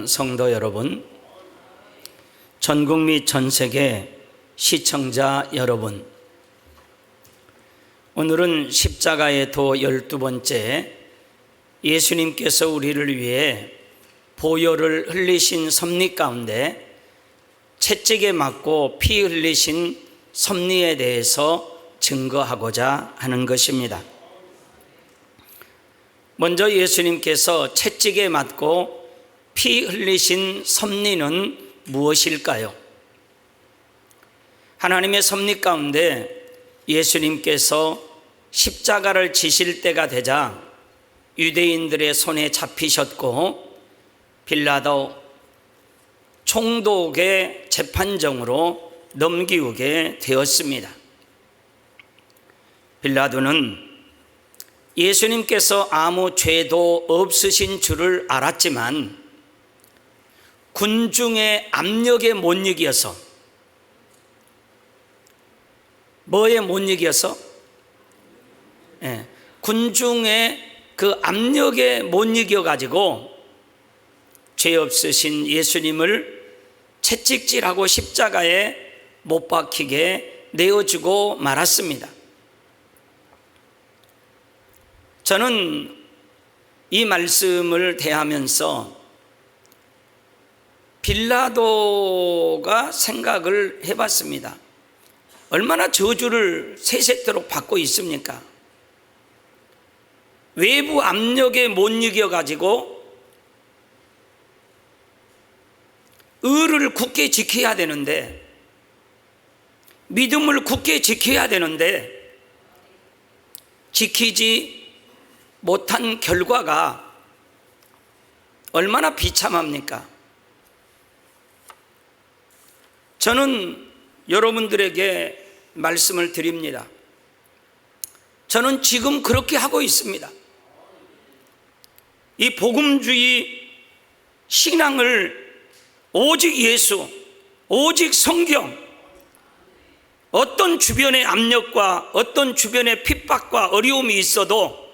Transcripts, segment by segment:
성도 여러분, 전국 및 전 세계 시청자 여러분, 오늘은 십자가의 도 12번째, 예수님께서 우리를 위해 보혈을 흘리신 섭리 가운데 채찍에 맞고 피 흘리신 섭리에 대해서 증거하고자 하는 것입니다. 먼저 예수님께서 채찍에 맞고 피 흘리신 섭리는 무엇일까요? 하나님의 섭리 가운데 예수님께서 십자가를 지실 때가 되자 유대인들의 손에 잡히셨고 빌라도 총독의 재판정으로 넘기우게 되었습니다. 빌라도는 예수님께서 아무 죄도 없으신 줄을 알았지만 군중의 압력에 못 이겨서, 뭐에 못 이겨서? 군중의 그 압력에 못 이겨가지고 죄 없으신 예수님을 채찍질하고 십자가에 못 박히게 내어주고 말았습니다. 저는 이 말씀을 대하면서 빌라도가 생각을 해봤습니다. 얼마나 저주를 세세토록 받고 있습니까? 외부 압력에 못 이겨가지고 의를 굳게 지켜야 되는데, 믿음을 굳게 지켜야 되는데 지키지 못한 결과가 얼마나 비참합니까? 저는 여러분들에게 말씀을 드립니다. 저는 지금 그렇게 하고 있습니다. 이 복음주의 신앙을 오직 예수, 오직 성경, 어떤 주변의 압력과 어떤 주변의 핍박과 어려움이 있어도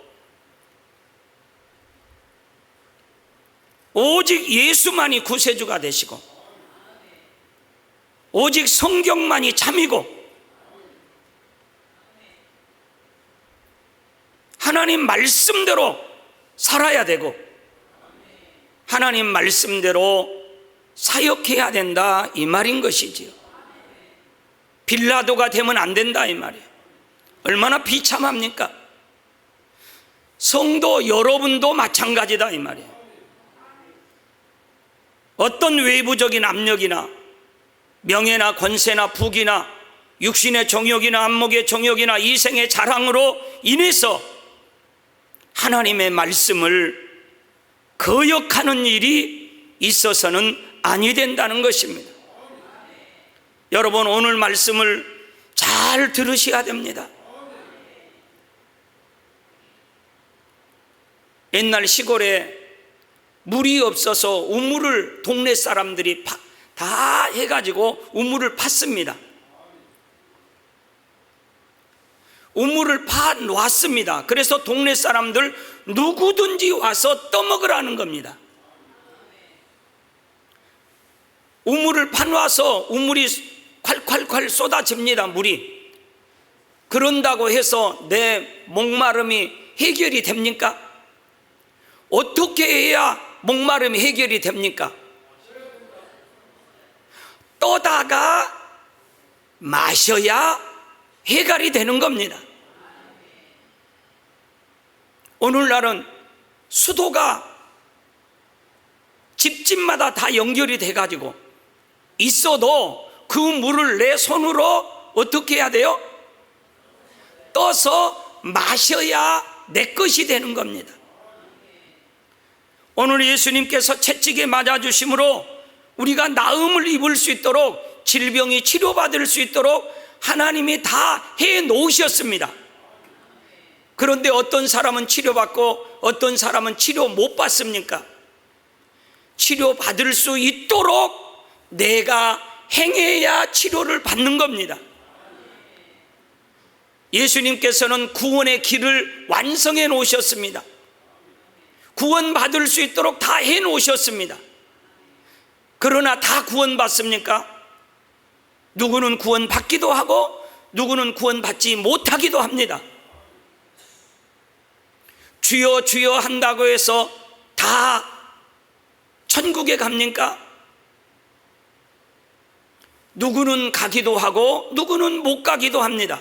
오직 예수만이 구세주가 되시고 오직 성경만이 참이고 하나님 말씀대로 살아야 되고 하나님 말씀대로 사역해야 된다, 이 말인 것이지요. 빌라도가 되면 안 된다, 이 말이에요. 얼마나 비참합니까? 성도 여러분도 마찬가지다, 이 말이에요. 어떤 외부적인 압력이나 명예나 권세나 부귀나 육신의 정욕이나 안목의 정욕이나 이생의 자랑으로 인해서 하나님의 말씀을 거역하는 일이 있어서는 아니 된다는 것입니다. 여러분, 오늘 말씀을 잘 들으셔야 됩니다. 옛날 시골에 물이 없어서 우물을 동네 사람들이 다 해가지고 우물을 팠습니다. 우물을 파 놨습니다. 그래서 동네 사람들 누구든지 와서 떠먹으라는 겁니다. 우물을 파놔서 우물이 콸콸콸 쏟아집니다. 물이. 그런다고 해서 내 목마름이 해결이 됩니까? 어떻게 해야 목마름이 해결이 됩니까? 떠다가 마셔야 해결이 되는 겁니다. 오늘날은 수도가 집집마다 다 연결이 돼가지고 있어도 그 물을 내 손으로 어떻게 해야 돼요? 떠서 마셔야 내 것이 되는 겁니다. 오늘 예수님께서 채찍에 맞아주심으로 우리가 나음을 입을 수 있도록, 질병이 치료받을 수 있도록 하나님이 다 해놓으셨습니다. 그런데 어떤 사람은 치료받고 어떤 사람은 치료 못 받습니까? 치료받을 수 있도록 내가 행해야 치료를 받는 겁니다. 예수님께서는 구원의 길을 완성해 놓으셨습니다. 구원받을 수 있도록 다 해놓으셨습니다. 그러나 다 구원받습니까? 누구는 구원받기도 하고 누구는 구원받지 못하기도 합니다. 주여 주여 한다고 해서 다 천국에 갑니까? 누구는 가기도 하고 누구는 못 가기도 합니다.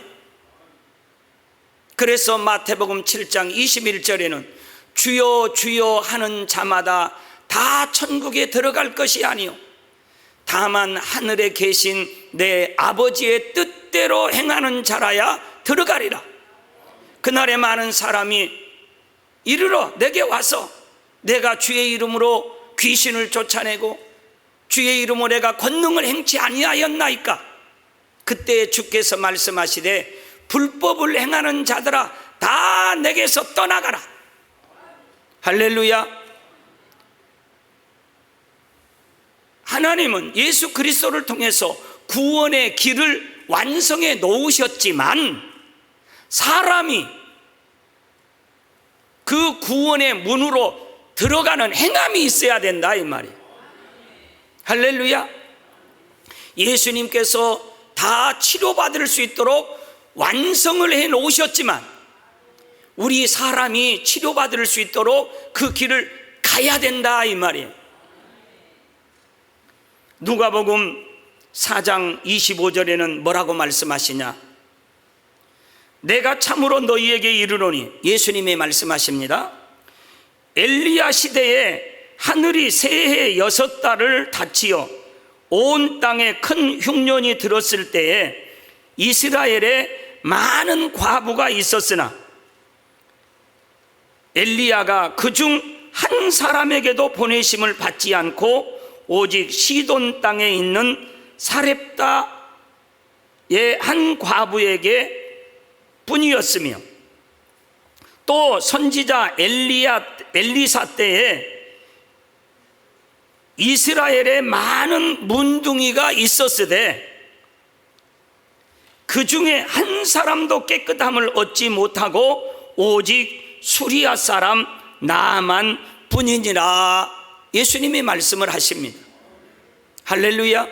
그래서 마태복음 7장 21절에는 주여 주여 하는 자마다 다 천국에 들어갈 것이 아니요 다만 하늘에 계신 내 아버지의 뜻대로 행하는 자라야 들어가리라. 그날에 많은 사람이 이르러 내게 와서 내가 주의 이름으로 귀신을 쫓아내고 주의 이름으로 내가 권능을 행치 아니하였나이까? 그때 주께서 말씀하시되 불법을 행하는 자들아 다 내게서 떠나가라. 할렐루야. 하나님은 예수 그리스도를 통해서 구원의 길을 완성해 놓으셨지만 사람이 그 구원의 문으로 들어가는 행함이 있어야 된다 이 말이에요. 할렐루야. 예수님께서 다 치료받을 수 있도록 완성을 해 놓으셨지만 우리 사람이 치료받을 수 있도록 그 길을 가야 된다 이 말이에요. 누가복음 4장 25절에는 뭐라고 말씀하시냐? 내가 참으로 너희에게 이르노니, 예수님이 말씀하십니다. 엘리야 시대에 하늘이 새해 6달을 닫히어 온 땅에 큰 흉년이 들었을 때에 이스라엘에 많은 과부가 있었으나 엘리야가 그중 한 사람에게도 보내심을 받지 않고 오직 시돈 땅에 있는 사렙다의 한 과부에게 뿐이었으며 또 선지자 엘리사 때에 이스라엘에 많은 문둥이가 있었으되 그 중에 한 사람도 깨끗함을 얻지 못하고 오직 수리아 사람 나아만 뿐이니라. 예수님이 말씀을 하십니다. 할렐루야.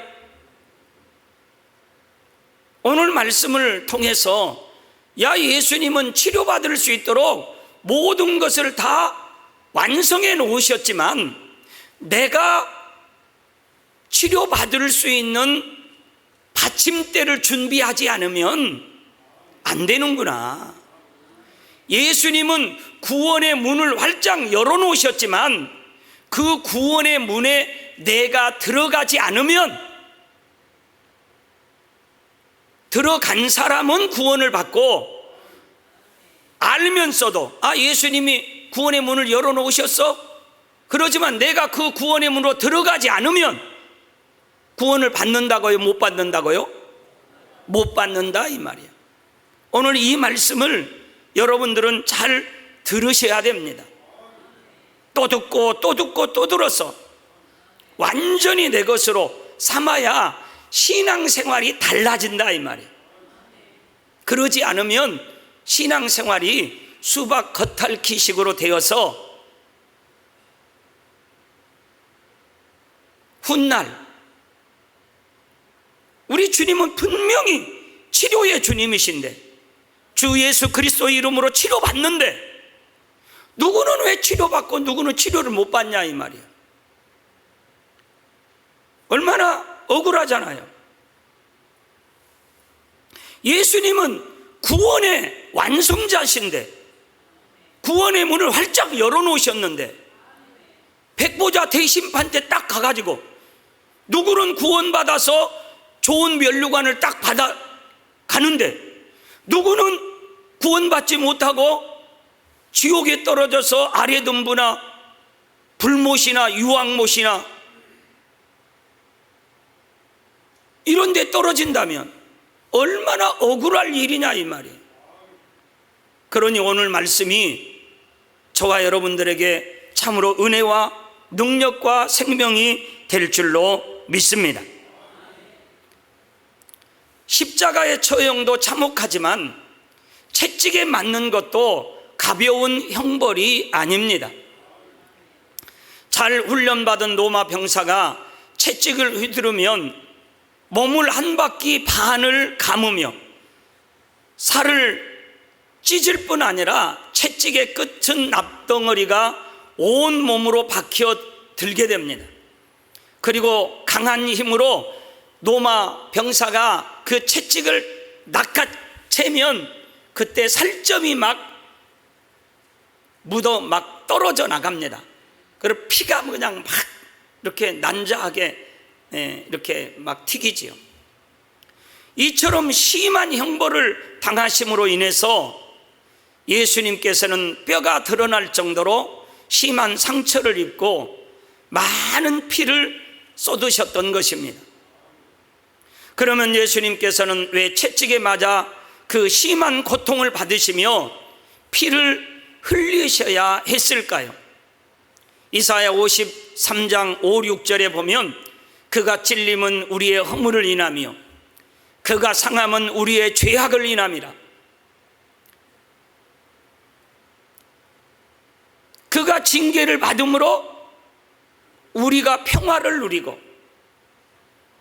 오늘 말씀을 통해서 예수님은 치료받을 수 있도록 모든 것을 다 완성해 놓으셨지만 내가 치료받을 수 있는 받침대를 준비하지 않으면 안 되는구나. 예수님은 구원의 문을 활짝 열어놓으셨지만 그 구원의 문에 내가 들어가지 않으면 들어간 사람은 구원을 받고 알면서도 예수님이 구원의 문을 열어놓으셨어? 그러지만 내가 그 구원의 문으로 들어가지 않으면 구원을 받는다고요? 못 받는다고요? 못 받는다 이 말이야. 오늘 이 말씀을 여러분들은 잘 들으셔야 됩니다. 또 듣고 또 듣고 또 들어서 완전히 내 것으로 삼아야 신앙생활이 달라진다 이 말이에요. 그러지 않으면 신앙생활이 수박 겉핥기식으로 되어서 훗날 우리 주님은 분명히 치료의 주님이신데 주 예수 그리스도의 이름으로 치료받는데 누구는 왜 치료받고 누구는 치료를 못 받냐 이 말이야. 얼마나 억울하잖아요. 예수님은 구원의 완성자신데 구원의 문을 활짝 열어놓으셨는데 백보자 대심판 때 딱 가가지고 누구는 구원받아서 좋은 면류관을 딱 받아 가는데 누구는 구원받지 못하고 지옥에 떨어져서 아래등부나 불못이나 유황못이나 이런 데 떨어진다면 얼마나 억울할 일이냐 이 말이에요. 그러니 오늘 말씀이 저와 여러분들에게 참으로 은혜와 능력과 생명이 될 줄로 믿습니다. 십자가의 처형도 참혹하지만 채찍에 맞는 것도 가벼운 형벌이 아닙니다. 잘 훈련받은 로마 병사가 채찍을 휘두르면 몸을 한 바퀴 반을 감으며 살을 찢을 뿐 아니라 채찍의 끝은 납덩어리가 온 몸으로 박혀 들게 됩니다. 그리고 강한 힘으로 노마 병사가 그 채찍을 낚아채면 그때 살점이 막 떨어져 나갑니다. 그리고 피가 그냥 막 이렇게 난자하게 이렇게 막 튀기지요. 이처럼 심한 형벌을 당하심으로 인해서 예수님께서는 뼈가 드러날 정도로 심한 상처를 입고 많은 피를 쏟으셨던 것입니다. 그러면 예수님께서는 왜 채찍에 맞아 그 심한 고통을 받으시며 피를 흘리셔야 했을까요? 이사야 53장 5, 6절에 보면 그가 찔림은 우리의 허물을 인하며 그가 상함은 우리의 죄악을 인함이라. 그가 징계를 받음으로 우리가 평화를 누리고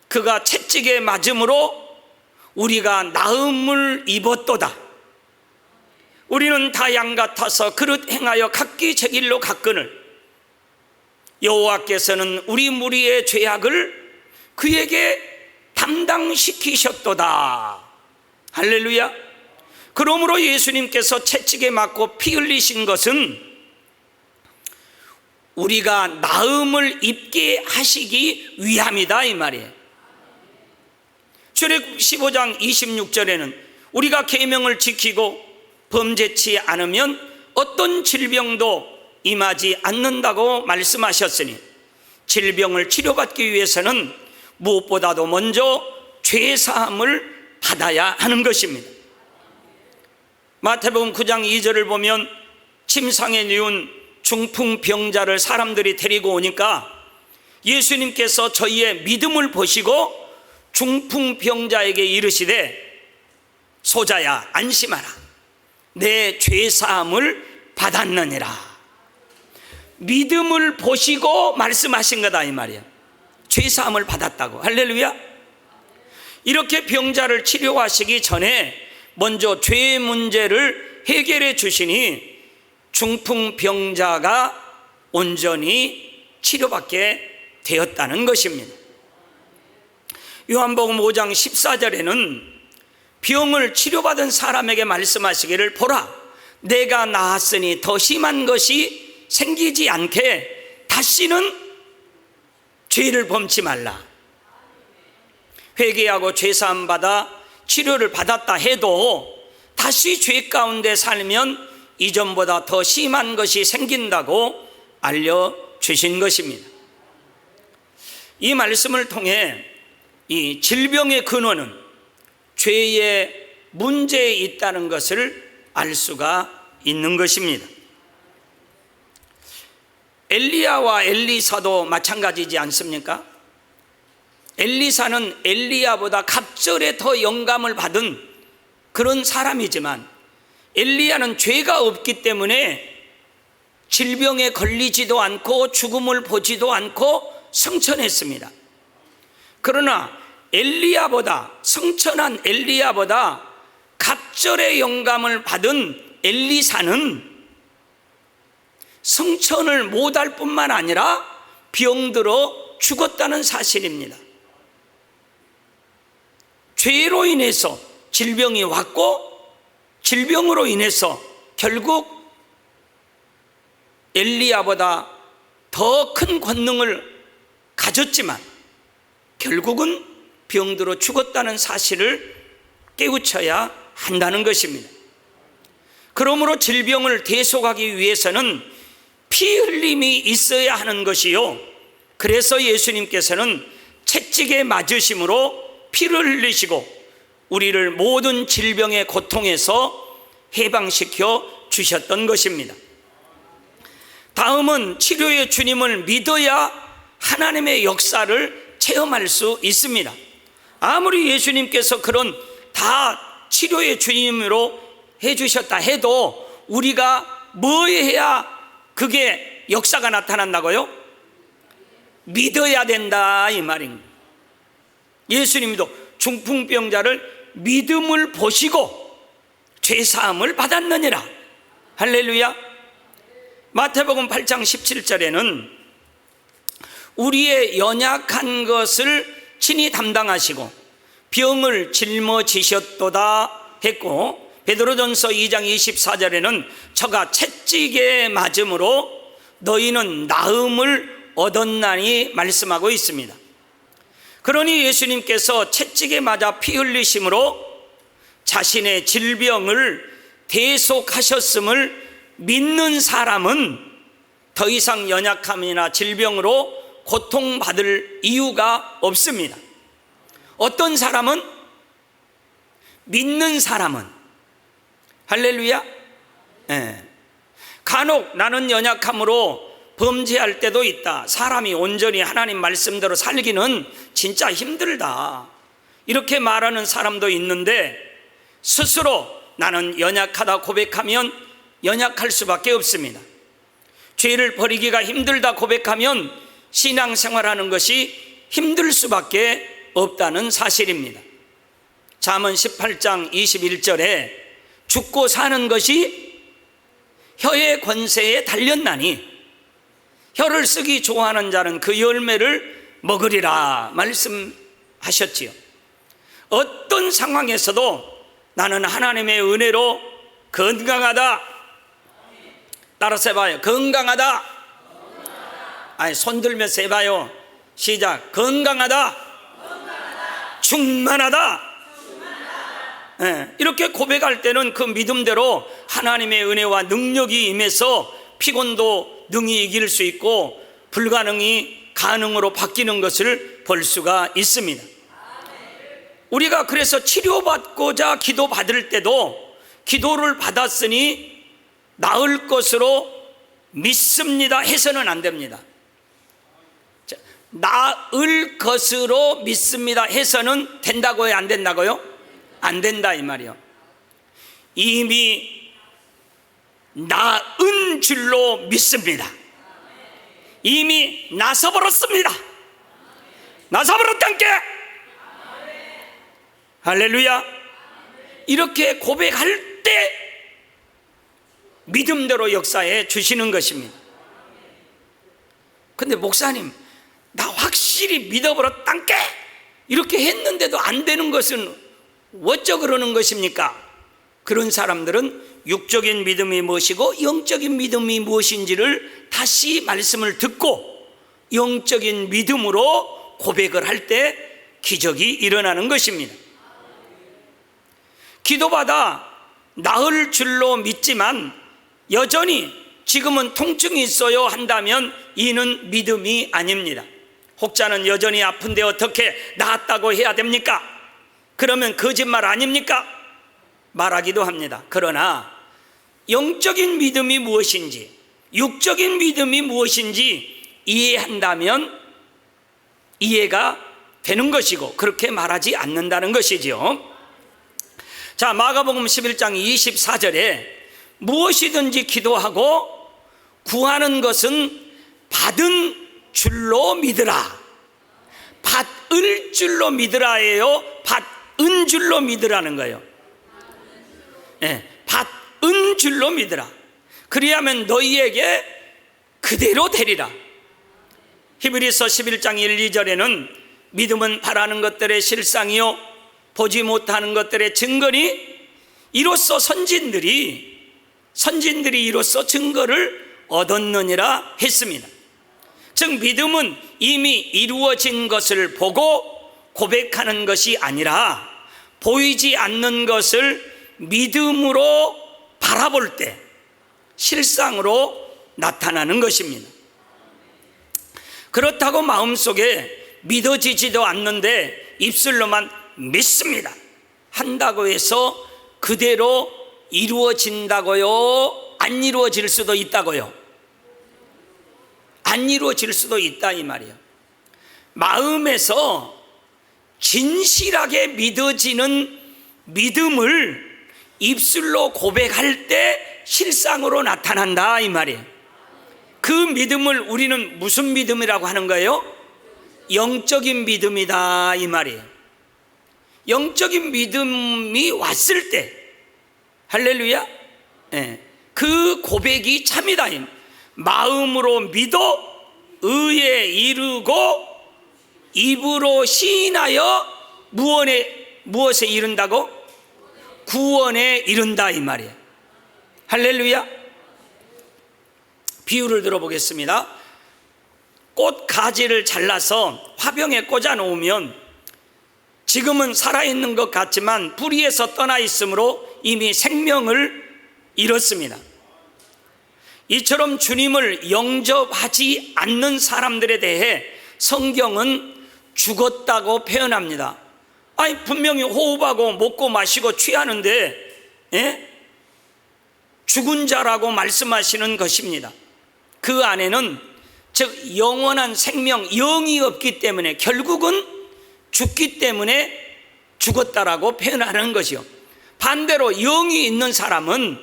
그가 채찍에 맞음으로 우리가 나음을 입었도다. 우리는 다 양 같아서 그릇 행하여 각기 제 길로 갔거늘 여호와께서는 우리 무리의 죄악을 그에게 담당시키셨도다. 할렐루야. 그러므로 예수님께서 채찍에 맞고 피 흘리신 것은 우리가 나음을 입게 하시기 위함이다 이 말이에요. 출애굽 15장 26절에는 우리가 계명을 지키고 범죄치 않으면 어떤 질병도 임하지 않는다고 말씀하셨으니 질병을 치료받기 위해서는 무엇보다도 먼저 죄사함을 받아야 하는 것입니다. 마태복음 9장 2절을 보면 침상에 누운 중풍병자를 사람들이 데리고 오니까 예수님께서 저희의 믿음을 보시고 중풍병자에게 이르시되 소자야 안심하라 내 죄사함을 받았느니라. 믿음을 보시고 말씀하신 거다 이 말이야. 죄사함을 받았다고. 할렐루야. 이렇게 병자를 치료하시기 전에 먼저 죄 문제를 해결해 주시니 중풍병자가 온전히 치료받게 되었다는 것입니다. 요한복음 5장 14절에는 병을 치료받은 사람에게 말씀하시기를 보라 내가 나았으니 더 심한 것이 생기지 않게 다시는 죄를 범치 말라. 회개하고 죄사함 받아 치료를 받았다 해도 다시 죄 가운데 살면 이전보다 더 심한 것이 생긴다고 알려주신 것입니다. 이 말씀을 통해 이 질병의 근원은 죄의 문제에 있다는 것을 알 수가 있는 것입니다. 엘리야와 엘리사도 마찬가지지 않습니까? 엘리사는 엘리야보다 갑절에 더 영감을 받은 그런 사람이지만 엘리야는 죄가 없기 때문에 질병에 걸리지도 않고 죽음을 보지도 않고 성천했습니다. 그러나 성천한 엘리야보다 갑절의 영감을 받은 엘리사는 성천을 못할 뿐만 아니라 병들어 죽었다는 사실입니다. 죄로 인해서 질병이 왔고 질병으로 인해서 결국 엘리야보다 더 큰 권능을 가졌지만 결국은 병들어 죽었다는 사실을 깨우쳐야 한다는 것입니다. 그러므로 질병을 대속하기 위해서는 피 흘림이 있어야 하는 것이요, 그래서 예수님께서는 채찍에 맞으심으로 피를 흘리시고 우리를 모든 질병의 고통에서 해방시켜 주셨던 것입니다. 다음은 치료의 주님을 믿어야 하나님의 역사를 체험할 수 있습니다. 아무리 예수님께서 그런 다 치료의 주님으로 해주셨다 해도 우리가 뭐 해야 그게 역사가 나타난다고요? 믿어야 된다 이 말입니다. 예수님도 중풍병자를 믿음을 보시고 죄사함을 받았느니라. 할렐루야. 마태복음 8장 17절에는 우리의 연약한 것을 친히 담당하시고 병을 짊어지셨도다 했고, 베드로전서 2장 24절에는 저가 채찍에 맞음으로 너희는 나음을 얻었나니 말씀하고 있습니다. 그러니 예수님께서 채찍에 맞아 피 흘리심으로 자신의 질병을 대속하셨음을 믿는 사람은 더 이상 연약함이나 질병으로 고통받을 이유가 없습니다. 어떤 사람은? 믿는 사람은. 할렐루야. 간혹 나는 연약함으로 범죄할 때도 있다, 사람이 온전히 하나님 말씀대로 살기는 진짜 힘들다, 이렇게 말하는 사람도 있는데, 스스로 나는 연약하다 고백하면 연약할 수밖에 없습니다. 죄를 버리기가 힘들다 고백하면 신앙생활하는 것이 힘들 수밖에 없다는 사실입니다. 잠언 18장 21절에 죽고 사는 것이 혀의 권세에 달렸나니 혀를 쓰기 좋아하는 자는 그 열매를 먹으리라 말씀하셨지요. 어떤 상황에서도 나는 하나님의 은혜로 건강하다. 따라서 해봐요. 건강하다. 아니, 손 들면서 해봐요. 시작. 건강하다. 충만하다. 이렇게 고백할 때는 그 믿음대로 하나님의 은혜와 능력이 임해서 피곤도 능히 이길 수 있고 불가능이 가능으로 바뀌는 것을 볼 수가 있습니다. 우리가 그래서 치료받고자 기도받을 때도 기도를 받았으니 나을 것으로 믿습니다 해서는 안 됩니다. 나을 것으로 믿습니다 해서는 된다고요, 안 된다고요? 안 된다 이 말이요. 이미 나은 줄로 믿습니다. 이미 나서버렸습니다. 나서버렸단께. 할렐루야. 이렇게 고백할 때 믿음대로 역사해 주시는 것입니다. 근데 목사님, 나 확실히 믿어버렸단께 이렇게 했는데도 안 되는 것은 어쩌 그러는 것입니까? 그런 사람들은 육적인 믿음이 무엇이고 영적인 믿음이 무엇인지를 다시 말씀을 듣고 영적인 믿음으로 고백을 할 때 기적이 일어나는 것입니다. 기도받아 나을 줄로 믿지만 여전히 지금은 통증이 있어요 한다면 이는 믿음이 아닙니다. 혹자는 여전히 아픈데 어떻게 나았다고 해야 됩니까? 그러면 거짓말 아닙니까? 말하기도 합니다. 그러나 영적인 믿음이 무엇인지 육적인 믿음이 무엇인지 이해한다면 이해가 되는 것이고 그렇게 말하지 않는다는 것이지요. 자, 마가복음 11장 24절에 무엇이든지 기도하고 구하는 것은 받은 줄로 믿으라. 받을 줄로 믿으라예요, 받은 줄로 믿으라는 거예요. 받은 줄로 믿으라. 그리하면 너희에게 그대로 되리라. 히브리서 11장 1, 2절에는 믿음은 바라는 것들의 실상이요 보지 못하는 것들의 증거니 이로써 선진들이 이로써 증거를 얻었느니라 했습니다. 즉 믿음은 이미 이루어진 것을 보고 고백하는 것이 아니라 보이지 않는 것을 믿음으로 바라볼 때 실상으로 나타나는 것입니다. 그렇다고 마음속에 믿어지지도 않는데 입술로만 믿습니다 한다고 해서 그대로 이루어진다고요? 안 이루어질 수도 있다고요? 안 이루어질 수도 있다 이 말이에요. 마음에서 진실하게 믿어지는 믿음을 입술로 고백할 때 실상으로 나타난다 이 말이에요. 그 믿음을 우리는 무슨 믿음이라고 하는 거예요? 영적인 믿음이다 이 말이에요. 영적인 믿음이 왔을 때, 할렐루야, 그 고백이 참이다. 마음으로 믿어 의에 이르고 입으로 시인하여 무엇에 이른다고? 구원에 이른다 이 말이에요. 할렐루야. 비유를 들어보겠습니다. 꽃 가지를 잘라서 화병에 꽂아 놓으면 지금은 살아있는 것 같지만 뿌리에서 떠나 있으므로 이미 생명을 잃었습니다. 이처럼 주님을 영접하지 않는 사람들에 대해 성경은 죽었다고 표현합니다. 아니, 분명히 호흡하고 먹고 마시고 취하는데 죽은 자라고 말씀하시는 것입니다. 그 안에는 즉 영원한 생명, 영이 없기 때문에 결국은 죽기 때문에 죽었다라고 표현하는 것이요. 반대로 영이 있는 사람은,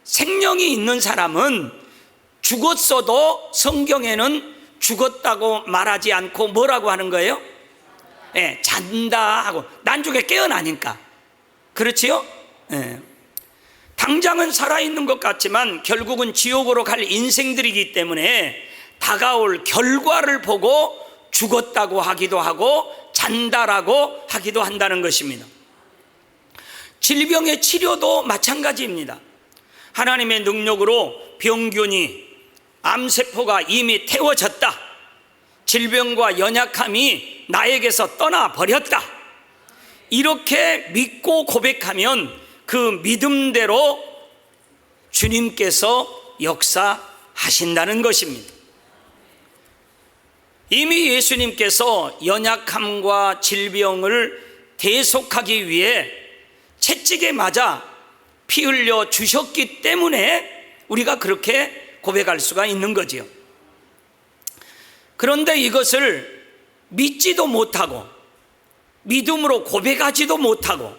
생명이 있는 사람은 죽었어도 성경에는 죽었다고 말하지 않고 뭐라고 하는 거예요? 잔다 하고 난중에 깨어나니까. 그렇지요? 당장은 살아있는 것 같지만 결국은 지옥으로 갈 인생들이기 때문에 다가올 결과를 보고 죽었다고 하기도 하고 잔다라고 하기도 한다는 것입니다. 질병의 치료도 마찬가지입니다. 하나님의 능력으로 병균이, 암세포가 이미 태워졌다. 질병과 연약함이 나에게서 떠나버렸다. 이렇게 믿고 고백하면 그 믿음대로 주님께서 역사하신다는 것입니다. 이미 예수님께서 연약함과 질병을 대속하기 위해 채찍에 맞아 피 흘려 주셨기 때문에 우리가 그렇게 고백할 수가 있는 거지요. 그런데 이것을 믿지도 못하고 믿음으로 고백하지도 못하고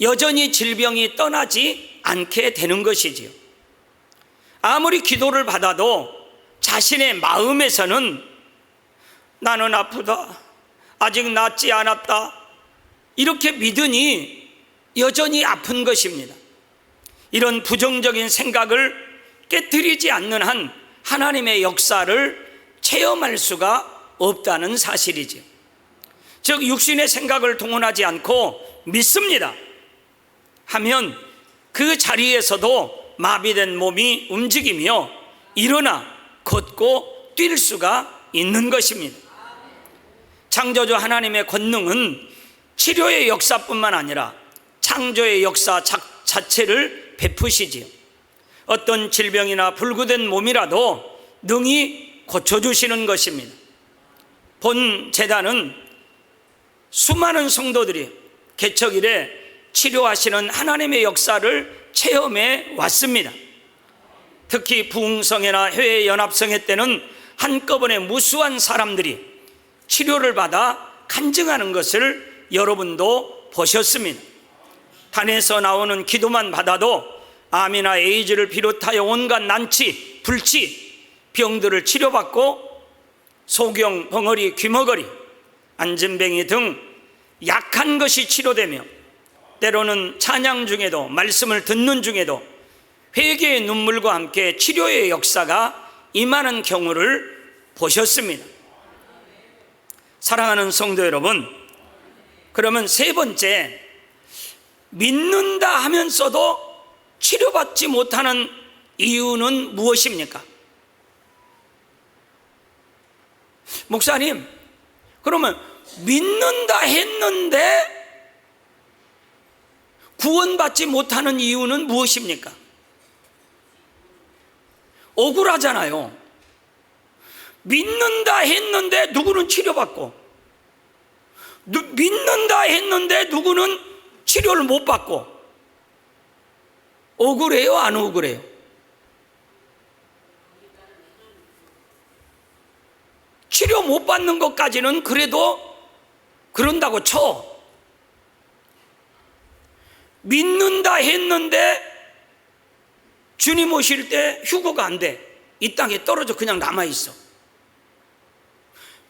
여전히 질병이 떠나지 않게 되는 것이지요. 아무리 기도를 받아도 자신의 마음에서는 나는 아프다, 아직 낫지 않았다, 이렇게 믿으니 여전히 아픈 것입니다. 이런 부정적인 생각을 깨트리지 않는 한 하나님의 역사를 체험할 수가 없다는 사실이죠. 즉 육신의 생각을 동원하지 않고 믿습니다 하면 그 자리에서도 마비된 몸이 움직이며 일어나 걷고 뛸 수가 있는 것입니다. 창조주 하나님의 권능은 치료의 역사뿐만 아니라 창조의 역사 자체를 베푸시지요. 어떤 질병이나 불구된 몸이라도 능히 고쳐주시는 것입니다. 본 제단은 수많은 성도들이 개척 이래 치료하시는 하나님의 역사를 체험해 왔습니다. 특히 부흥성회나 회연합성회 때는 한꺼번에 무수한 사람들이 치료를 받아 간증하는 것을 여러분도 보셨습니다. 단에서 나오는 기도만 받아도 암이나 에이즈를 비롯하여 온갖 난치, 불치, 병들을 치료받고 소경, 벙어리, 귀머거리, 안진뱅이 등 약한 것이 치료되며 때로는 찬양 중에도, 말씀을 듣는 중에도 회개의 눈물과 함께 치료의 역사가 임하는 경우를 보셨습니다. 사랑하는 성도 여러분, 그러면 세 번째, 믿는다 하면서도 치료받지 못하는 이유는 무엇입니까? 목사님, 그러면 믿는다 했는데 구원받지 못하는 이유는 무엇입니까? 억울하잖아요. 믿는다 했는데 누구는 치료받고, 믿는다 했는데 누구는 치료를 못 받고, 억울해요, 안 억울해요? 치료 못 받는 것까지는 그래도 그런다고 쳐. 믿는다 했는데 주님 오실 때 휴거가 안 돼. 이 땅에 떨어져 그냥 남아있어.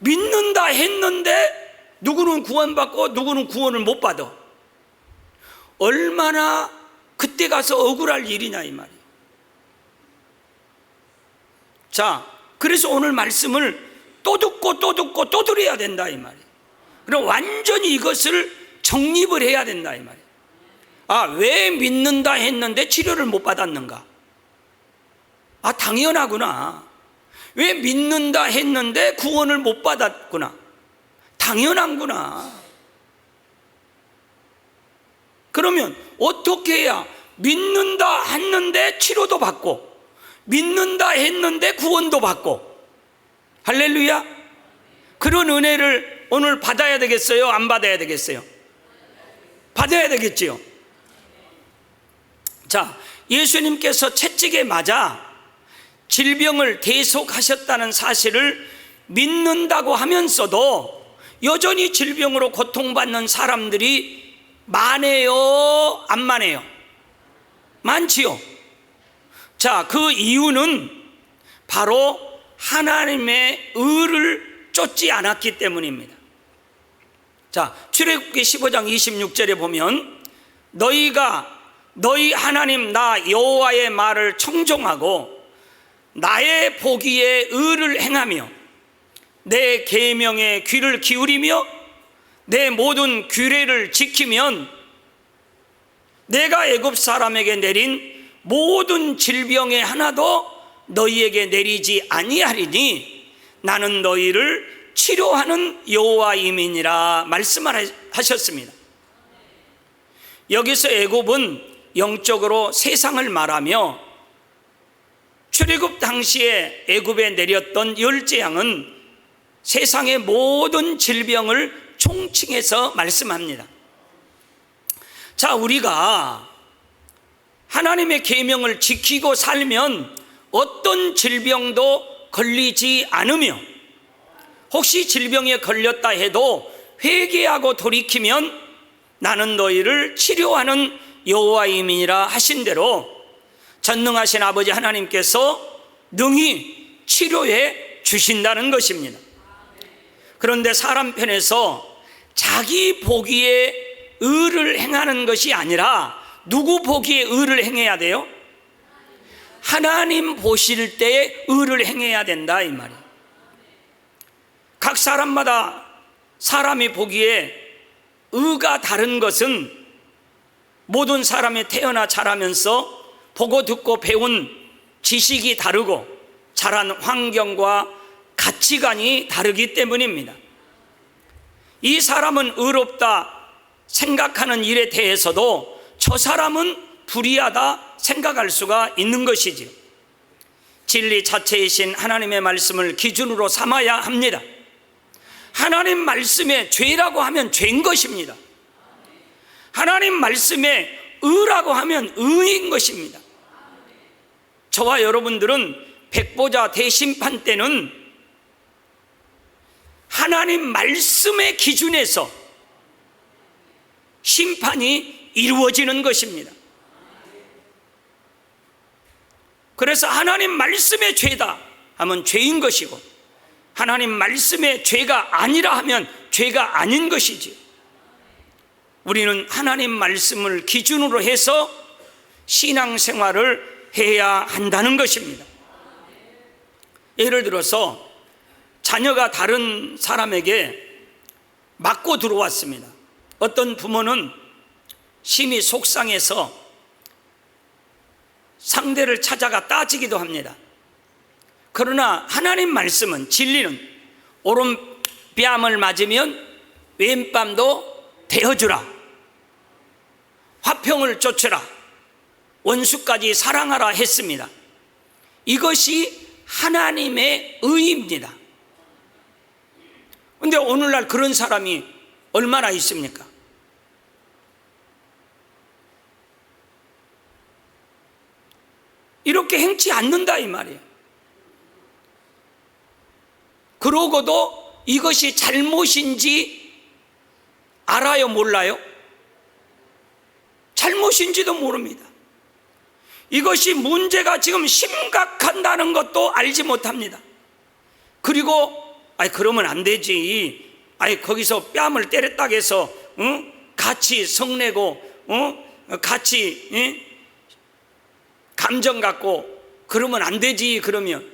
믿는다 했는데 누구는 구원받고 누구는 구원을 못 받아. 얼마나 그때 가서 억울할 일이냐 이 말이에요. 자, 그래서 오늘 말씀을 또 듣고 또 듣고 또 들어야 된다 이 말이에요. 그럼 완전히 이것을 정립을 해야 된다 이 말이에요. 아, 왜 믿는다 했는데 치료를 못 받았는가? 아, 당연하구나. 왜 믿는다 했는데 구원을 못 받았구나? 당연한구나. 그러면 어떻게 해야 믿는다 했는데 치료도 받고 믿는다 했는데 구원도 받고, 할렐루야, 그런 은혜를 오늘 받아야 되겠어요? 안 받아야 되겠어요? 받아야 되겠지요. 자, 예수님께서 채찍에 맞아 질병을 계속하셨다는 사실을 믿는다고 하면서도 여전히 질병으로 고통받는 사람들이 많아요? 안 많아요? 많지요. 자, 그 이유는 바로 하나님의 의를 쫓지 않았기 때문입니다. 자, 출애굽기 15장 26절에 보면 너희 하나님 나 여호와의 말을 청종하고 나의 보기에 의를 행하며 내 계명에 귀를 기울이며 내 모든 규례를 지키면 내가 애굽 사람에게 내린 모든 질병의 하나도 너희에게 내리지 아니하리니 나는 너희를 치료하는 여호와임이니라 말씀하셨습니다. 여기서 애굽은 영적으로 세상을 말하며 출애굽 당시에 애굽에 내렸던 열재앙은 세상의 모든 질병을 총칭해서 말씀합니다. 자, 우리가 하나님의 계명을 지키고 살면 어떤 질병도 걸리지 않으며 혹시 질병에 걸렸다 해도 회개하고 돌이키면 나는 너희를 치료하는 여호와임이니라 하신 대로 전능하신 아버지 하나님께서 능히 치료해 주신다는 것입니다. 그런데 사람 편에서 자기 보기에 의를 행하는 것이 아니라 누구 보기에 의를 행해야 돼요? 하나님 보실 때에 의를 행해야 된다 이 말이에요. 각 사람마다 사람이 보기에 의가 다른 것은 모든 사람이 태어나 자라면서 보고 듣고 배운 지식이 다르고 자란 환경과 가치관이 다르기 때문입니다. 이 사람은 의롭다 생각하는 일에 대해서도 저 사람은 불의하다 생각할 수가 있는 것이지요. 진리 자체이신 하나님의 말씀을 기준으로 삼아야 합니다. 하나님 말씀에 죄라고 하면 죄인 것입니다. 하나님 말씀에 의라고 하면 의인 것입니다. 저와 여러분들은 백보자 대심판 때는 하나님 말씀의 기준에서 심판이 이루어지는 것입니다. 그래서 하나님 말씀의 죄다 하면 죄인 것이고 하나님 말씀의 죄가 아니라 하면 죄가 아닌 것이지. 우리는 하나님 말씀을 기준으로 해서 신앙생활을 해야 한다는 것입니다. 예를 들어서 자녀가 다른 사람에게 맞고 들어왔습니다. 어떤 부모는 심히 속상해서 상대를 찾아가 따지기도 합니다. 그러나 하나님 말씀은, 진리는 오른뺨을 맞으면 왼뺨도 대어주라, 화평을 쫓으라, 원수까지 사랑하라 했습니다. 이것이 하나님의 의입니다. 그런데 오늘날 그런 사람이 얼마나 있습니까? 이렇게 행치 않는다 이 말이에요. 그러고도 이것이 잘못인지 알아요, 몰라요? 잘못인지도 모릅니다. 이것이 문제가 지금 심각하다는 것도 알지 못합니다. 그리고 아니 그러면 안 되지. 아니 거기서 뺨을 때렸다고 해서 같이 성내고 같이 감정 갖고 그러면 안 되지. 그러면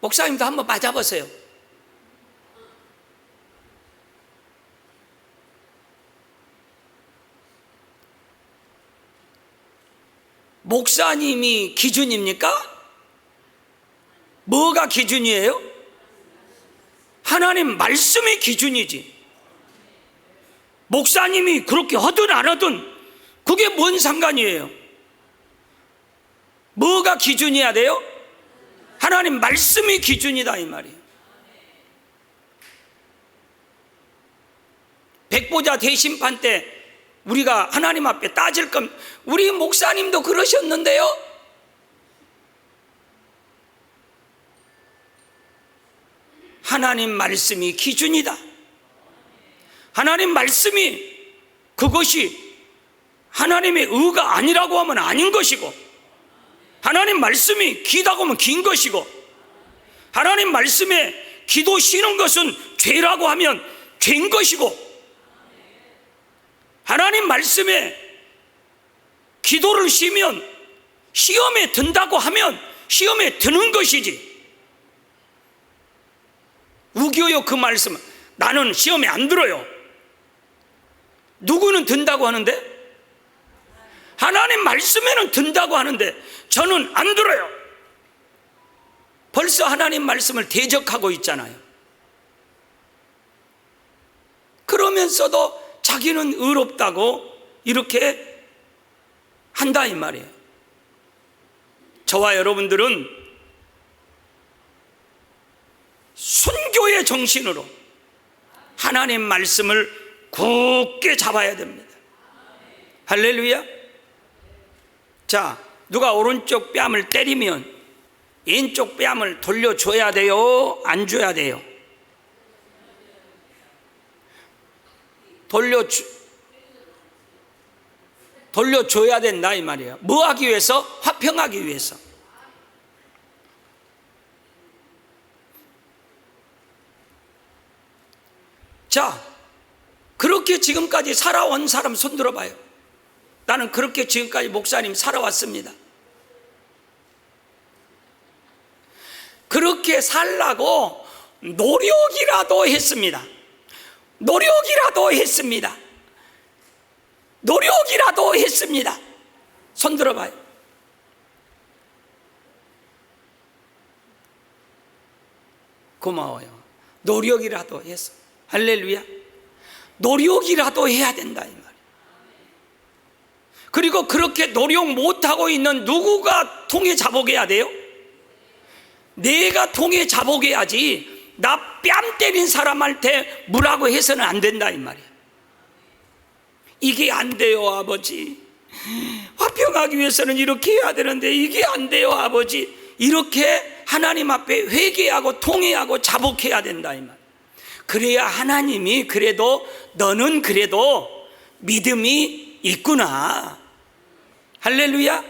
목사님도 한번 맞아보세요. 목사님이 기준입니까? 뭐가 기준이에요? 하나님 말씀이 기준이지. 목사님이 그렇게 하든 안 하든 그게 뭔 상관이에요? 뭐가 기준이어야 돼요? 하나님 말씀이 기준이다 이 말이에요. 백보자 대심판 때 우리가 하나님 앞에 따질 겁니다. 우리 목사님도 그러셨는데요. 하나님 말씀이 기준이다. 하나님 말씀이 그것이 하나님의 의가 아니라고 하면 아닌 것이고, 하나님 말씀이 기다고 하면 긴 것이고, 하나님 말씀에 기도 쉬는 것은 죄라고 하면 죄인 것이고, 하나님 말씀에 기도를 쉬면 시험에 든다고 하면 시험에 드는 것이지. 우겨요 그 말씀은. 나는 시험에 안 들어요. 누구는 든다고 하는데? 하나님 말씀에는 든다고 하는데 저는 안 들어요. 벌써 하나님 말씀을 대적하고 있잖아요. 그러면서도 자기는 의롭다고 이렇게 한다 이 말이에요. 저와 여러분들은 순교의 정신으로 하나님 말씀을 굳게 잡아야 됩니다. 할렐루야. 자, 누가 오른쪽 뺨을 때리면 왼쪽 뺨을 돌려줘야 돼요? 안 줘야 돼요? 돌려줘야 된다 이 말이에요. 뭐 하기 위해서? 화평하기 위해서. 자, 그렇게 지금까지 살아온 사람 손 들어봐요. 나는 그렇게 지금까지 목사님 살아왔습니다. 그렇게 살라고 노력이라도 했습니다. 노력이라도 했습니다. 노력이라도 했습니다. 손 들어봐요. 고마워요. 노력이라도 했어. 할렐루야. 노력이라도 해야 된다 이 말이에요. 그리고 그렇게 노력 못하고 있는 누구가 통에 자복해야 돼요? 내가 통에 자복해야지 나 뺨 때린 사람한테 뭐라고 해서는 안 된다 이 말이에요. 이게 안 돼요 아버지. 화평하기 위해서는 이렇게 해야 되는데 이게 안 돼요 아버지. 이렇게 하나님 앞에 회개하고 통회하고 자복해야 된다 이 말. 그래야 하나님이 그래도 너는 그래도 믿음이 있구나. 할렐루야.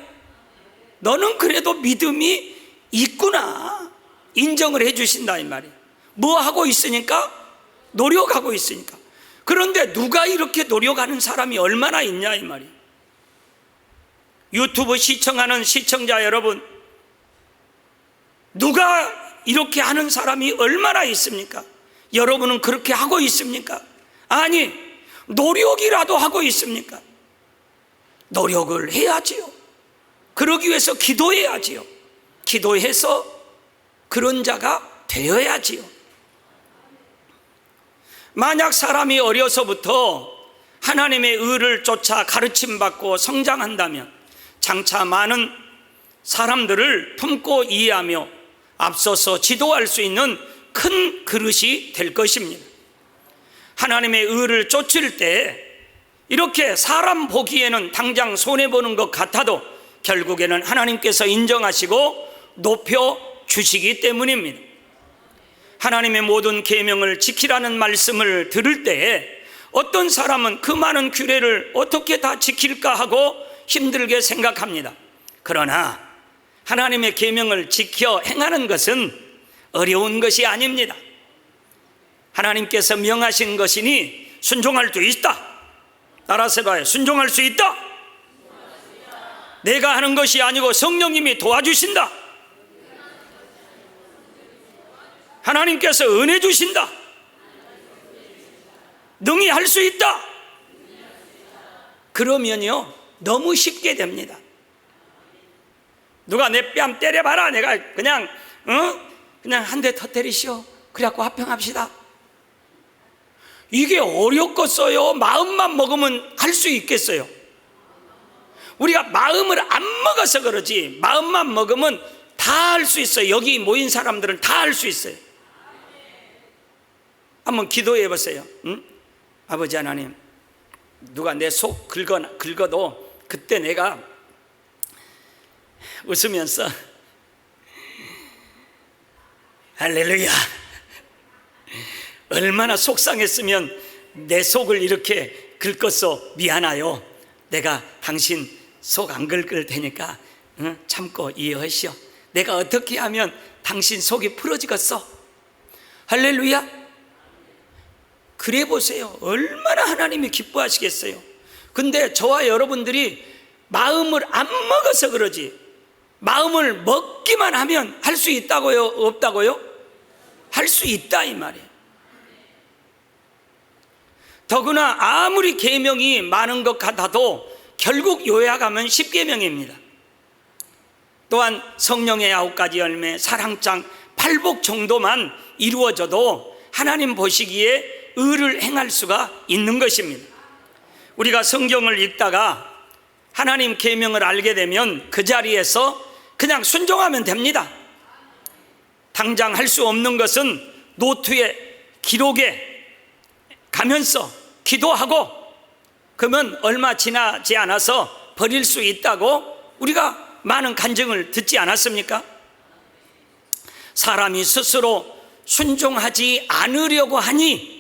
너는 그래도 믿음이 있구나 인정을 해 주신다 이 말이에요. 뭐 하고 있으니까? 노력하고 있으니까. 그런데 누가 이렇게 노력하는 사람이 얼마나 있냐 이 말이에요. 유튜브 시청하는 시청자 여러분, 누가 이렇게 하는 사람이 얼마나 있습니까? 여러분은 그렇게 하고 있습니까? 아니, 노력이라도 하고 있습니까? 노력을 해야지요. 그러기 위해서 기도해야지요. 기도해서 그런 자가 되어야지요. 만약 사람이 어려서부터 하나님의 의를 쫓아 가르침받고 성장한다면 장차 많은 사람들을 품고 이해하며 앞서서 지도할 수 있는 큰 그릇이 될 것입니다. 하나님의 의를 쫓을 때 이렇게 사람 보기에는 당장 손해보는 것 같아도 결국에는 하나님께서 인정하시고 높여주시기 때문입니다. 하나님의 모든 계명을 지키라는 말씀을 들을 때에 어떤 사람은 그 많은 규례를 어떻게 다 지킬까 하고 힘들게 생각합니다. 그러나 하나님의 계명을 지켜 행하는 것은 어려운 것이 아닙니다. 하나님께서 명하신 것이니 순종할 수 있다. 따라서 해봐요. 순종할 수 있다. 내가 하는 것이 아니고 성령님이 도와주신다. 하나님께서 은혜 주신다. 능히 할 수 있다. 그러면요 너무 쉽게 됩니다. 누가 내 뺨 때려봐라. 내가 그냥 한 대 터뜨리시오. 그래갖고 화평합시다. 이게 어렵겠어요? 마음만 먹으면 할 수 있겠어요? 우리가 마음을 안 먹어서 그러지, 마음만 먹으면 다 할 수 있어요. 여기 모인 사람들은 다 할 수 있어요. 한번 기도해 보세요. 응? 아버지 하나님, 누가 내 속 긁어도 그때 내가 웃으면서 할렐루야, 얼마나 속상했으면 내 속을 이렇게 긁었어. 미안하요. 내가 당신 속 안 긁을 테니까 참고 이해하시오. 내가 어떻게 하면 당신 속이 풀어지겠어? 할렐루야. 그래 보세요. 얼마나 하나님이 기뻐하시겠어요. 근데 저와 여러분들이 마음을 안 먹어서 그러지, 마음을 먹기만 하면 할 수 있다고요? 없다고요? 할 수 있다 이 말이에요. 더구나 아무리 계명이 많은 것 같아도 결국 요약하면 10계명입니다. 또한 성령의 9가지 열매, 사랑장, 팔복 정도만 이루어져도 하나님 보시기에 의를 행할 수가 있는 것입니다. 우리가 성경을 읽다가 하나님 계명을 알게 되면 그 자리에서 그냥 순종하면 됩니다. 당장 할 수 없는 것은 노트에 기록에 가면서 기도하고, 그러면 얼마 지나지 않아서 버릴 수 있다고 우리가 많은 간증을 듣지 않았습니까? 사람이 스스로 순종하지 않으려고 하니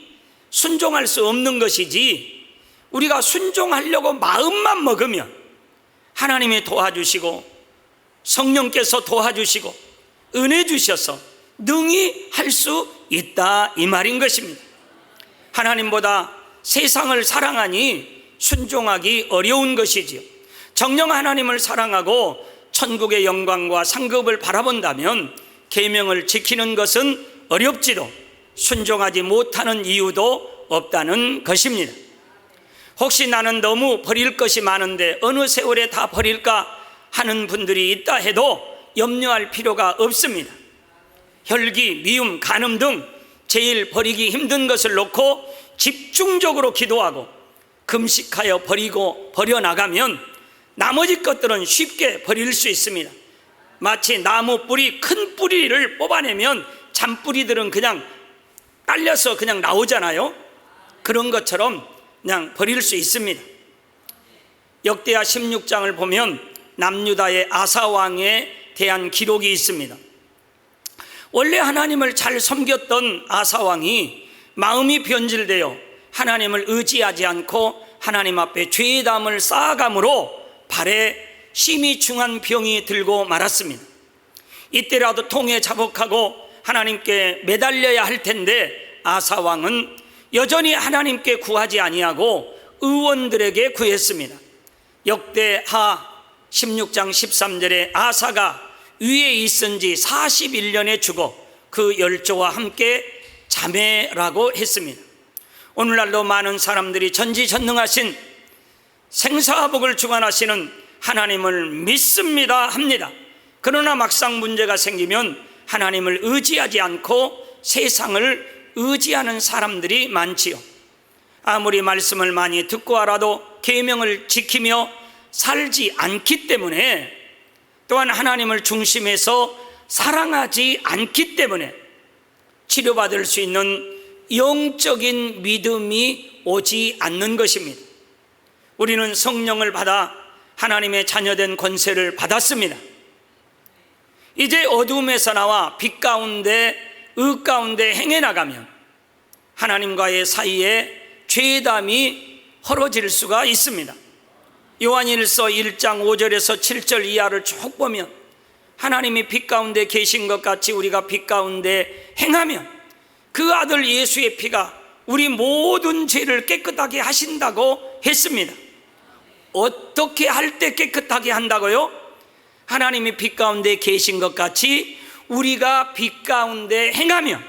순종할 수 없는 것이지, 우리가 순종하려고 마음만 먹으면 하나님이 도와주시고 성령께서 도와주시고 은혜 주셔서 능히 할 수 있다 이 말인 것입니다. 하나님보다 세상을 사랑하니 순종하기 어려운 것이지요. 정녕 하나님을 사랑하고 천국의 영광과 상급을 바라본다면 계명을 지키는 것은 어렵지도 순종하지 못하는 이유도 없다는 것입니다. 혹시 나는 너무 버릴 것이 많은데 어느 세월에 다 버릴까 하는 분들이 있다 해도 염려할 필요가 없습니다. 혈기, 미움, 간음 등 제일 버리기 힘든 것을 놓고 집중적으로 기도하고 금식하여 버려나가면 나머지 것들은 쉽게 버릴 수 있습니다. 마치 나무 뿌리, 큰 뿌리를 뽑아내면 잔뿌리들은 그냥 딸려서 그냥 나오잖아요. 그런 것처럼 그냥 버릴 수 있습니다. 역대하 16장을 보면 남유다의 아사왕에 대한 기록이 있습니다. 원래 하나님을 잘 섬겼던 아사왕이 마음이 변질되어 하나님을 의지하지 않고 하나님 앞에 죄의 담을 쌓아감으로 발에 심히 중한 병이 들고 말았습니다. 이때라도 통에 자복하고 하나님께 매달려야 할 텐데 아사왕은 여전히 하나님께 구하지 아니하고 의원들에게 구했습니다. 역대하 16장 13절에 아사가 위에 있은 지 41년에 죽어 그 열조와 함께 자매라고 했습니다. 오늘날도 많은 사람들이 전지전능하신 생사복을 주관하시는 하나님을 믿습니다 합니다. 그러나 막상 문제가 생기면 하나님을 의지하지 않고 세상을 의지하는 사람들이 많지요. 아무리 말씀을 많이 듣고 알아도 계명을 지키며 살지 않기 때문에, 또한 하나님을 중심에서 사랑하지 않기 때문에 치료받을 수 있는 영적인 믿음이 오지 않는 것입니다. 우리는 성령을 받아 하나님의 자녀된 권세를 받았습니다. 이제 어둠에서 나와 빛 가운데, 의 가운데 행해 나가면 하나님과의 사이에 죄담이 헐어질 수가 있습니다. 요한일서 1장 5절에서 7절 이하를 쭉 보면 하나님이 빛 가운데 계신 것 같이 우리가 빛 가운데 행하면 그 아들 예수의 피가 우리 모든 죄를 깨끗하게 하신다고 했습니다. 어떻게 할 때 깨끗하게 한다고요? 하나님이 빛 가운데 계신 것 같이 우리가 빛 가운데 행하면,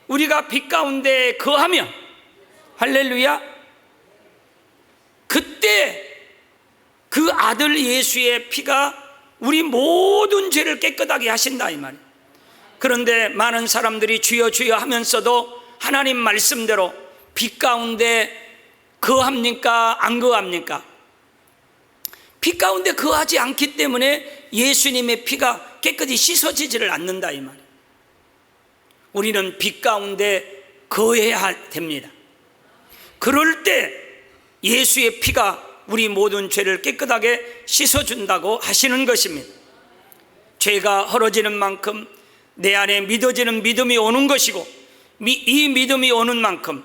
우리가 빛 가운데 거하면, 할렐루야, 그때 그 아들 예수의 피가 우리 모든 죄를 깨끗하게 하신다 이 말이에요. 그런데 많은 사람들이 주여 주여 하면서도 하나님 말씀대로 빛 가운데 거합니까? 안 거합니까? 빛 가운데 거하지 않기 때문에 예수님의 피가 깨끗이 씻어지지를 않는다 이 말이에요. 우리는 빛 가운데 거해야 됩니다. 그럴 때 예수의 피가 우리 모든 죄를 깨끗하게 씻어준다고 하시는 것입니다. 죄가 헐어지는 만큼 내 안에 믿어지는 믿음이 오는 것이고, 이 믿음이 오는 만큼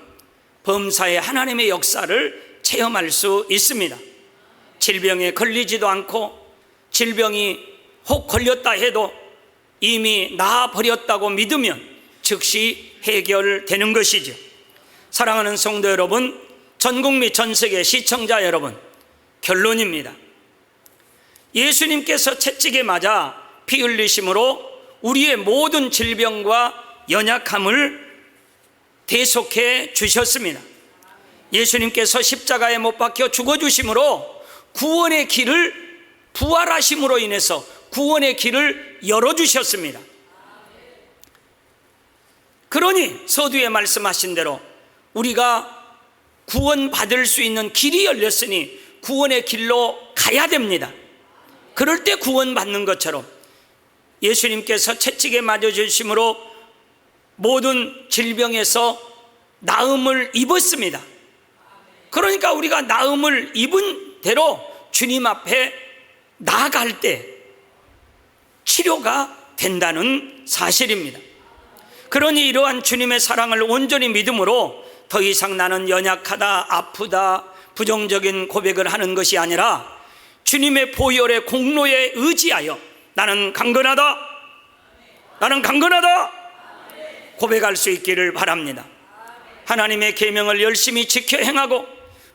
범사에 하나님의 역사를 체험할 수 있습니다. 질병에 걸리지도 않고, 질병이 혹 걸렸다 해도 이미 나아버렸다고 믿으면 즉시 해결되는 것이죠. 사랑하는 성도 여러분, 전국 및 전세계 시청자 여러분, 결론입니다. 예수님께서 채찍에 맞아 피 흘리심으로 우리의 모든 질병과 연약함을 대속해 주셨습니다. 예수님께서 십자가에 못 박혀 죽어주심으로 구원의 길을, 부활하심으로 인해서 구원의 길을 열어주셨습니다. 그러니 서두에 말씀하신 대로 우리가 구원받을 수 있는 길이 열렸으니 구원의 길로 가야 됩니다. 그럴 때 구원받는 것처럼 예수님께서 채찍에 맞아주심으로 모든 질병에서 나음을 입었습니다. 그러니까 우리가 나음을 입은 대로 주님 앞에 나아갈 때 치료가 된다는 사실입니다. 그러니 이러한 주님의 사랑을 온전히 믿음으로 더 이상 나는 연약하다, 아프다, 부정적인 고백을 하는 것이 아니라 주님의 보혈의 공로에 의지하여 나는 강건하다, 나는 강건하다 고백할 수 있기를 바랍니다. 하나님의 계명을 열심히 지켜 행하고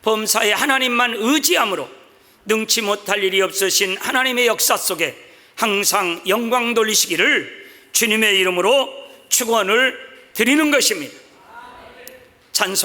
범사에 하나님만 의지함으로 능치 못할 일이 없으신 하나님의 역사 속에 항상 영광 돌리시기를 주님의 이름으로 축원을 드리는 것입니다. 찬송